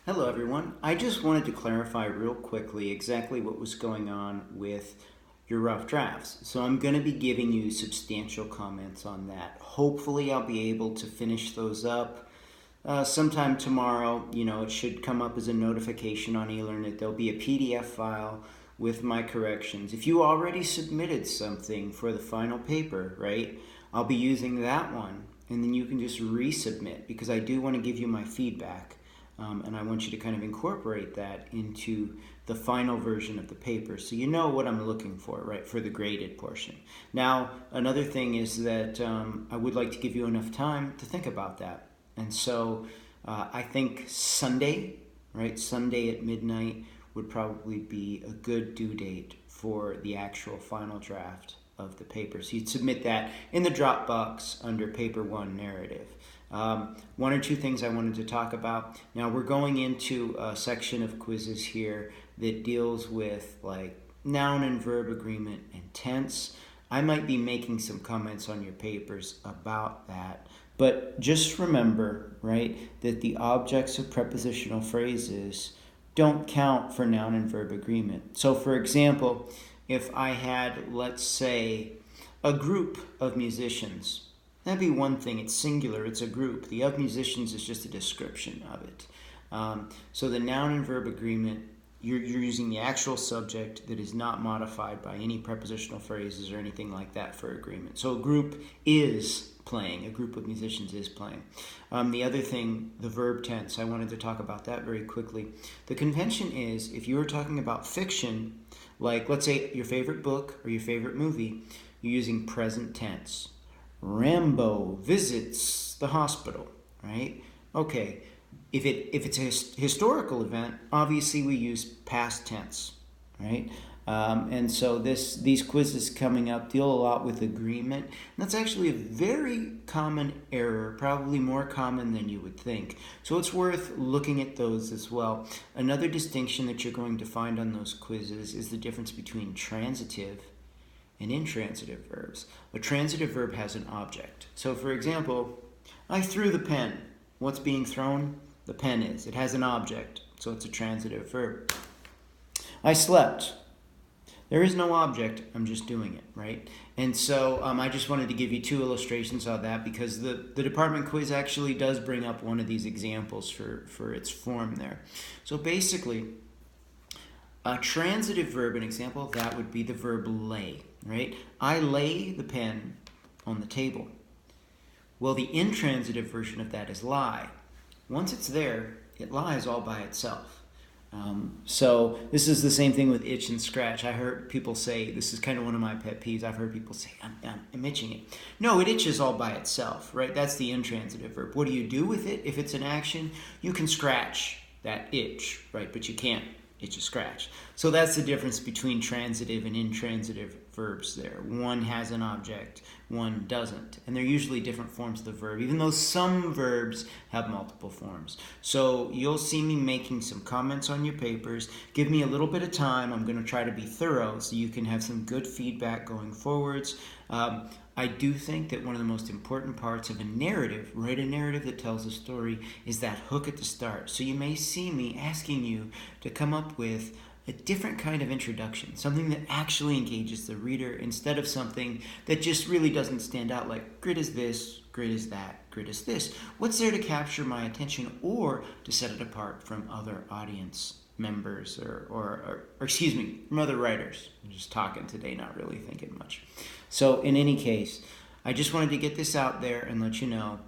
Hello, everyone. I just wanted to clarify real quickly exactly what was going on with your rough drafts. So I'm going to be giving you substantial comments on that. Hopefully, I'll be able to finish those up sometime tomorrow. It should come up as a notification on eLearn. There'll be a PDF file with my corrections. If you already submitted something for the final paper, right, I'll be using that one, and then you can just resubmit because I do want to give you my feedback. And I want you to kind of incorporate that into the final version of the paper so you know what I'm looking for, right, for the graded portion. Now, another thing is that I would like to give you enough time to think about that. And so I think Sunday, right, Sunday at midnight would probably be a good due date for the actual final draft of the paper. So you'd submit that in the Dropbox under Paper 1 Narrative. One or two things I wanted to talk about. Now we're going into a section of quizzes here that deals with like noun and verb agreement and tense. I might be making some comments on your papers about that. But just remember, right, that the objects of prepositional phrases don't count for noun and verb agreement. So for example, if I had, let's say, a group of musicians, that'd be one thing. It's singular. It's a group. The of musicians is just a description of it. So the noun and verb agreement, you're using the actual subject that is not modified by any prepositional phrases or anything like that for agreement. So a group is playing. A group of musicians is playing. The other thing, the verb tense, I wanted to talk about that very quickly. The convention is if you were talking about fiction, like let's say your favorite book or your favorite movie, you're using present tense. Rambo visits the hospital, right? Okay, if it's a historical event, obviously we use past tense, right? And so these quizzes coming up deal a lot with agreement. And that's actually a very common error, probably more common than you would think. So it's worth looking at those as well. Another distinction that you're going to find on those quizzes is the difference between transitive and intransitive verbs. A transitive verb has an object. So for example, I threw the pen. What's being thrown? The pen is. It has an object, so it's a transitive verb. I slept. There is no object, I'm just doing it, right? And so I just wanted to give you two illustrations of that because the department quiz actually does bring up one of these examples for its form there. So basically, a transitive verb, an example of that would be the verb lay, right? I lay the pen on the table. Well, the intransitive version of that is lie. Once it's there, it lies all by itself. So this is the same thing with itch and scratch. I heard people say, this is kind of one of my pet peeves, I've heard people say, I'm itching it. No, it itches all by itself, right? That's the intransitive verb. What do you do with it? If it's an action, you can scratch that itch, right? But you can't itch a scratch. So that's the difference between transitive and intransitive verbs there. One has an object, one doesn't. And they're usually different forms of the verb, even though some verbs have multiple forms. So you'll see me making some comments on your papers. Give me a little bit of time. I'm going to try to be thorough so you can have some good feedback going forwards. I do think that one of the most important parts of a narrative, right, a narrative that tells a story, is that hook at the start. So you may see me asking you to come up with a different kind of introduction, something that actually engages the reader instead of something that just really doesn't stand out, like grid is this, grid is that, grid is this. What's there to capture my attention or to set it apart from other audience members or excuse me, from other writers? I'm just talking today, not really thinking much. So in any case, I just wanted to get this out there and let you know.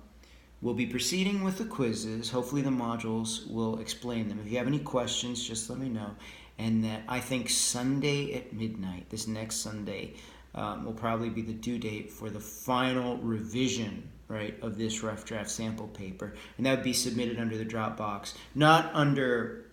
We'll be proceeding with the quizzes. Hopefully the modules will explain them. If you have any questions, just let me know. And that I think Sunday at midnight, this next Sunday, will probably be the due date for the final revision, right, of this rough draft sample paper. And that would be submitted under the Dropbox, not under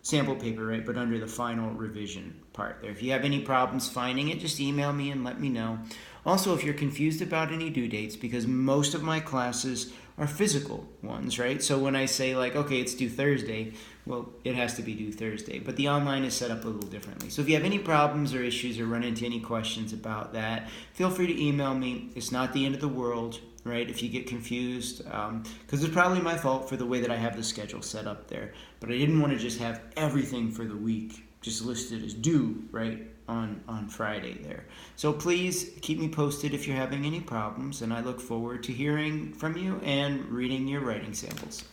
sample paper, right, but under the final revision part there. If you have any problems finding it, just email me and let me know. Also, if you're confused about any due dates, because most of my classes are physical ones, right? So when I say like, okay, it's due Thursday, well, it has to be due Thursday. But the online is set up a little differently. So if you have any problems or issues or run into any questions about that, feel free to email me. It's not the end of the world, right? If you get confused, because it's probably my fault for the way that I have the schedule set up there. But I didn't want to just have everything for the week just listed as due, right, on Friday there. So please keep me posted if you're having any problems, and I look forward to hearing from you and reading your writing samples.